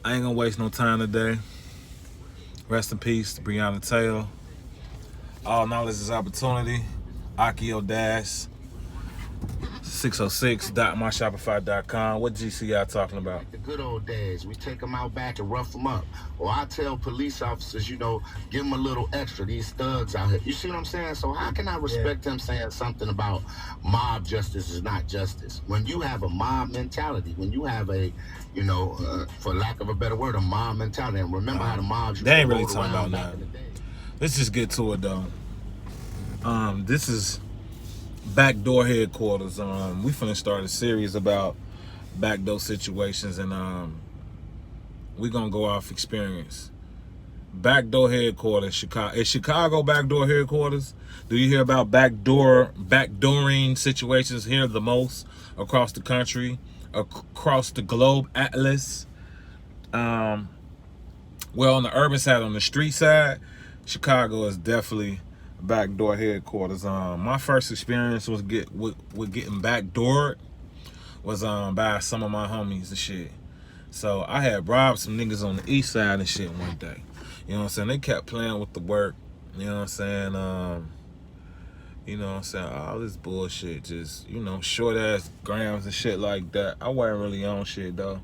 I ain't gonna waste no time today. Rest in peace to Breonna Taylor. All knowledge is opportunity. Akio Dash 606.myshopify.com. What GCI talking about? Like the good old days. We take them out back and rough them up. Or I tell police officers, give them a little extra. These thugs out here. You see what I'm saying? So how can I respect them saying something about mob justice is not justice? When you have a mob mentality, when you have a, for lack of a better word, a mob mentality. And remember how the mobs used They to ain't really roll talking about around back nothing. in the day. Let's just get to it though. This is Backdoor Headquarters. We finna start a series about backdoor situations, and we gonna go off experience. Backdoor Headquarters, Chicago. Is Chicago backdoor headquarters? Do you hear about backdooring situations here the most across the country, across the globe atlas? Well, on the urban side, on the street side, Chicago is definitely backdoor headquarters. My first experience was with getting backdoored was by some of my homies and shit. So I had robbed some niggas on the east side and shit one day. You know what I'm saying? They kept playing with the work. You know what I'm saying? All this bullshit, just, short ass grams and shit like that. I wasn't really on shit though.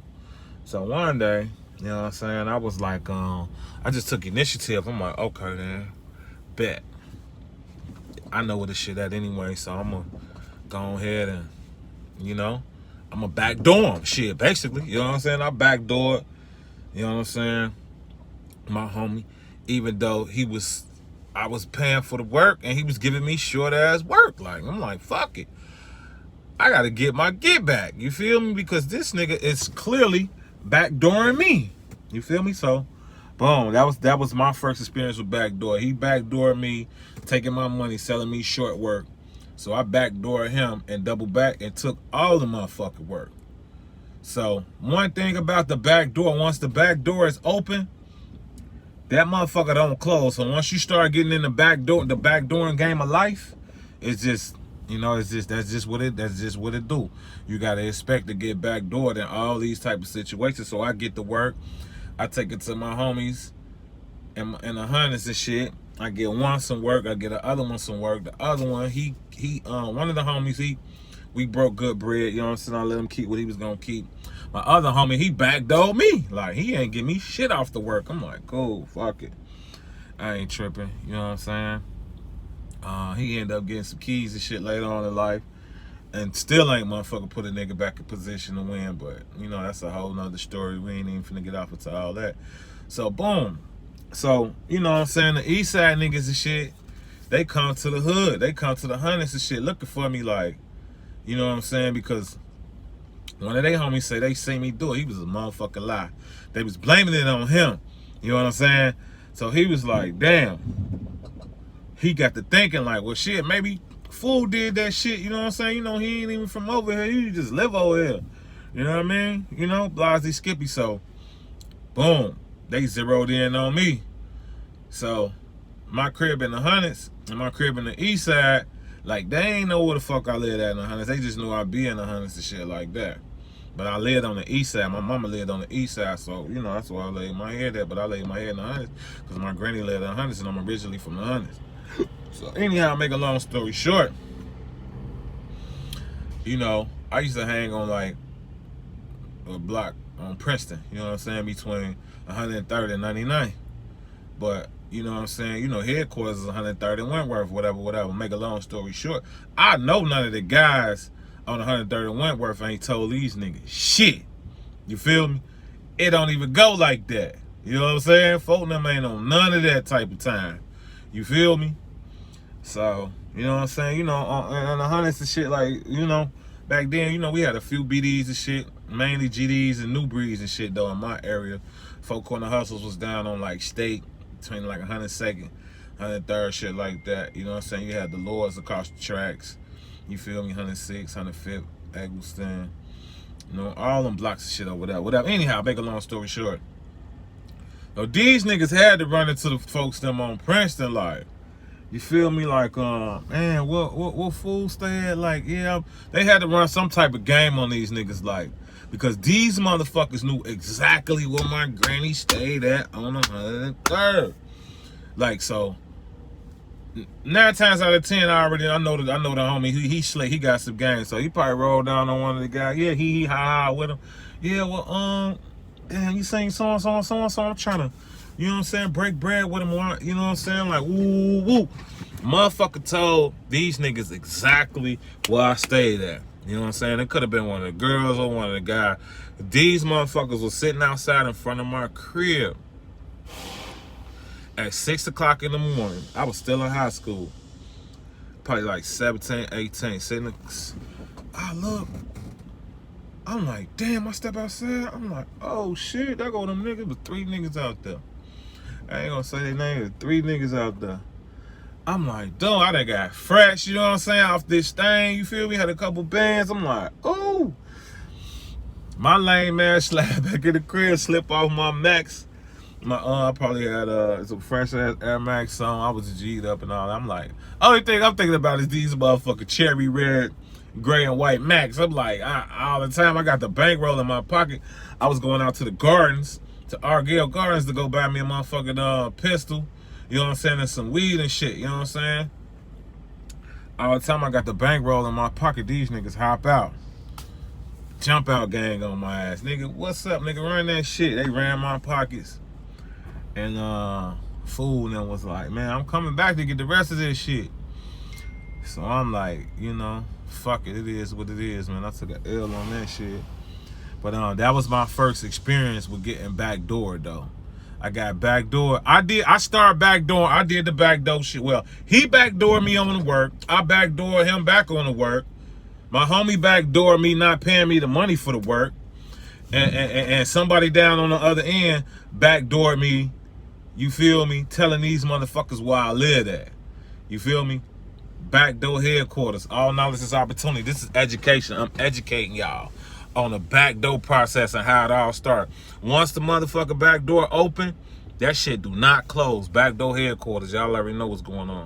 So one day, you know what I'm saying, I was like, I just took initiative. I'm like, okay then, bet. I know where this shit at anyway, so I'm gonna go ahead and, I'm gonna backdoor him. Shit, basically. You know what I'm saying? I backdoored, you know what I'm saying, my homie, even though I was paying for the work and he was giving me short ass work. Like, I'm like, fuck it. I gotta get my get back. You feel me? Because this nigga is clearly backdooring me. You feel me? So, boom. That was my first experience with backdoor. He backdoored me, taking my money, selling me short work. So I backdoored him and doubled back and took all the motherfucking work. So one thing about the back door, once the back door is open, that motherfucker don't close. So once you start getting in the back dooring game of life, it's just, that's just what it do. You gotta expect to get backdoored in all these type of situations. So I get to work, I take it to my homies and the hundreds and shit. I get one some work, I get the other one some work. The other one, one of the homies, we broke good bread, you know what I'm saying? I let him keep what he was gonna keep. My other homie, he backdoored me. Like, he ain't give me shit off the work. I'm like, cool, fuck it. I ain't tripping, you know what I'm saying? He ended up getting some keys and shit later on in life. And still ain't motherfucker put a nigga back in position to win. But, that's a whole nother story. We ain't even finna get off into all that. So, boom. So, you know what I'm saying? The east side niggas and shit, they come to the hood. They come to the hundreds and shit looking for me like, you know what I'm saying? Because one of they homies say they see me do it. He was a motherfucking lie. They was blaming it on him. You know what I'm saying? So he was like, damn. He got to thinking like, well, shit, maybe fool did that shit. You know what I'm saying? He ain't even from over here. He just live over here. You know what I mean? Blasey Skippy. So, boom. They zeroed in on me. So, my crib in the hundreds and my crib in the east side, like, they ain't know where the fuck I lived at in the hundreds. They just knew I'd be in the hundreds and shit like that. But I lived on the east side. My mama lived on the east side, so, that's where I laid my head at. But I laid my head in the hundreds because my granny lived in the hundreds and I'm originally from the hundreds. So, anyhow, make a long story short, I used to hang on, like, a block on Princeton, you know what I'm saying, between 130 and 99. But, you know what I'm saying, headquarters is 130 Wentworth, whatever. Make a long story short, I know none of the guys on 130 Wentworth ain't told these niggas shit. You feel me? It don't even go like that. You know what I'm saying? Folk and them ain't on none of that type of time. You feel me? So, you know what I'm saying? On the hundreds and shit, like, back then, we had a few BDs and shit, mainly GDs and new breeds and shit, though, in my area. Folk Corner Hustles was down on, like, State, between, like, 102nd, 103rd, shit like that. You know what I'm saying? You had the Lords across the tracks. You feel me? 106, 105th, Eggleston. All them blocks and shit over there. Whatever. Anyhow, make a long story short. So, these niggas had to run into the folks them on Princeton, like, you feel me? Like, man, what fool stay at? Like, yeah, they had to run some type of game on these niggas. Like, Because these motherfuckers knew exactly where my granny stayed at on 103rd. Like, so 9 times out of 10, I know the homie. He slick. He got some game, so he probably rolled down on one of the guys. Yeah, he ha with him. Yeah, well, damn, you saying so and so and so and so. I'm trying to, you know what I'm saying, break bread with him. You know what I'm saying? Like, woo woo. Motherfucker told these niggas exactly where I stayed at. You know what I'm saying? It could have been one of the girls or one of the guys. These motherfuckers were sitting outside in front of my crib at 6 o'clock in the morning. I was still in high school. Probably like 17, 18. Sitting, I look. I'm like, damn, I step outside. I'm like, oh shit, there go them niggas. But 3 niggas out there. I ain't gonna say their name, but 3 niggas out there. I'm like, dude, I done got fresh, you know what I'm saying, off this thing, you feel me? Had a couple bands. I'm like, ooh. My lame ass slap back in the crib, slip off my Max. I probably had some fresh ass Air Max on. I was G'd up and all that. I'm like, only thing I'm thinking about is these motherfucking cherry red, gray and white Max. I'm like, all the time I got the bankroll in my pocket. I was going out to the gardens, to Argyle Gardens, to go buy me a motherfucking pistol. You know what I'm saying? And some weed and shit. You know what I'm saying? All the time I got the bankroll in my pocket. These niggas hop out. Jump out gang on my ass. Nigga, what's up? Nigga, run that shit. They ran my pockets. And fool and them was like, man, I'm coming back to get the rest of this shit. So I'm like, you know, fuck it. It is what it is, man. I took an L on that shit. But that was my first experience with getting backdoored though. I got backdoor. I started backdoor. I did the backdoor shit. Well, he backdoored me on the work. I backdoored him back on the work. My homie backdoored me, not paying me the money for the work. And somebody down on the other end backdoored me, you feel me, telling these motherfuckers where I live at. You feel me? Backdoor headquarters. All knowledge is opportunity. This is education. I'm educating y'all on the backdoor process and how it all started. Once the motherfucker back door open, that shit do not close. Backdoor headquarters, y'all already know what's going on.